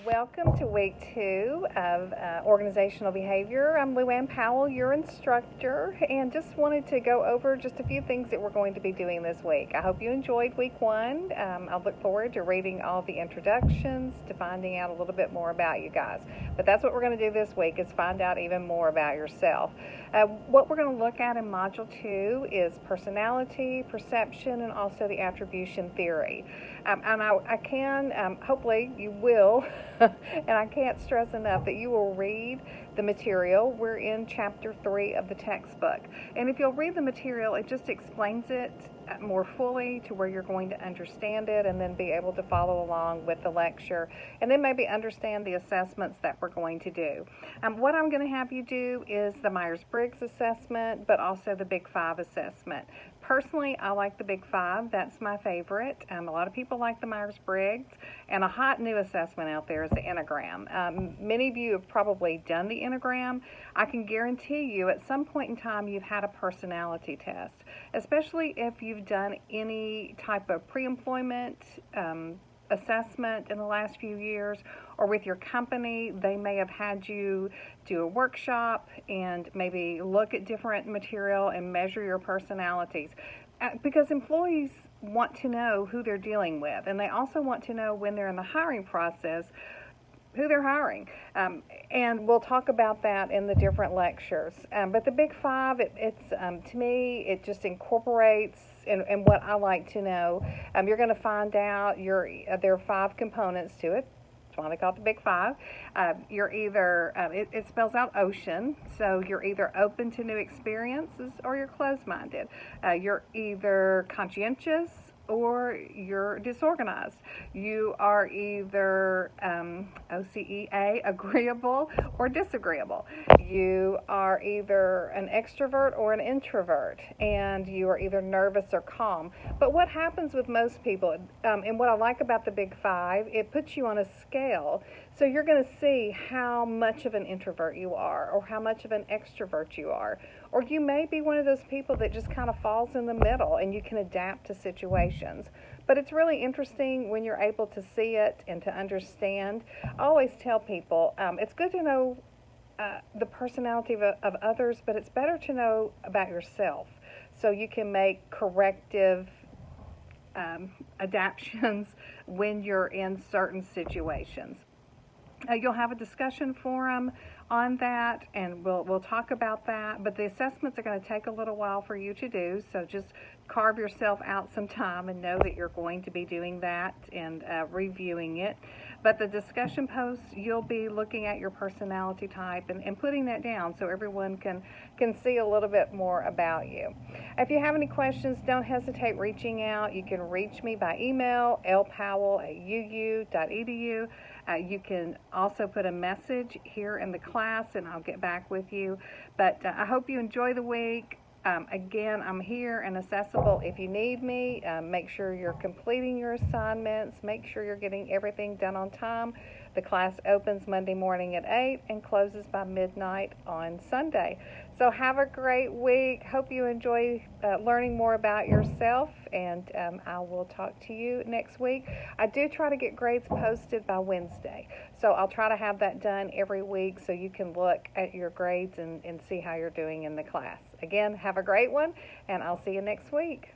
Welcome to week 2 of organizational behavior. I'm Luann Powell, your instructor, and just wanted to go over just a few things that we're going to be doing this week. I hope you enjoyed week 1. I look forward to reading all the introductions, to finding out a little bit more about you guys. But that's what we're going to do this week, is find out even more about yourself. What we're going to look at in Module 2 is personality, perception, and also the attribution theory. And I can, hopefully you will, and I can't stress enough that you will read the material. We're in Chapter 3 of the textbook. And if you'll read the material, it just explains it more fully to where you're going to understand it and then be able to follow along with the lecture and then maybe understand the assessments that we're going to do. What I'm going to have you do is the Myers-Briggs assessment, but also the Big 5 assessment. Personally, I like the Big 5. That's my favorite. A lot of people like the Myers-Briggs, and a hot new assessment out there is the Enneagram. Many of you have probably done the Enneagram. I can guarantee you at some point in time you've had a personality test, especially if you've done any type of pre-employment assessment in the last few years, or with your company. They may have had you do a workshop and maybe look at different material and measure your personalities, because employees want to know who they're dealing with, and they also want to know when they're in the hiring process who they're hiring. And we'll talk about that in the different lectures. But the Big 5, it's to me, it just incorporates and what I like to know. You're going to find out there are 5 components to it. That's why they call it the Big 5. You're either, it spells out ocean, so you're either open to new experiences or you're closed-minded. You're either conscientious or you're disorganized. You are either OCEA, agreeable, or disagreeable. You are either an extrovert or an introvert, and you are either nervous or calm. But what happens with most people, and what I like about the Big 5, it puts you on a scale. So you're going to see how much of an introvert you are, or how much of an extrovert you are. Or you may be one of those people that just kind of falls in the middle and you can adapt to situations. But it's really interesting when you're able to see it and to understand. I always tell people it's good to know the personality of others, but it's better to know about yourself so you can make corrective adaptations when you're in certain situations. You'll have a discussion forum on that, and we'll talk about that. But the assessments are going to take a little while for you to do, so just carve yourself out some time and know that you're going to be doing that and reviewing it. But the discussion posts, you'll be looking at your personality type and putting that down so everyone can see a little bit more about you. If you have any questions, don't hesitate reaching out. You can reach me by email, lpowell@uu.edu. You can also put a message here in the class and I'll get back with you. But I hope you enjoy the week. Again, I'm here and accessible if you need me. Make sure you're completing your assignments. Make sure you're getting everything done on time. The class opens Monday morning at 8 and closes by midnight on Sunday. So have a great week. Hope you enjoy learning more about yourself, and I will talk to you next week. I do try to get grades posted by Wednesday, so I'll try to have that done every week so you can look at your grades and see how you're doing in the class. Again, have a great one, and I'll see you next week.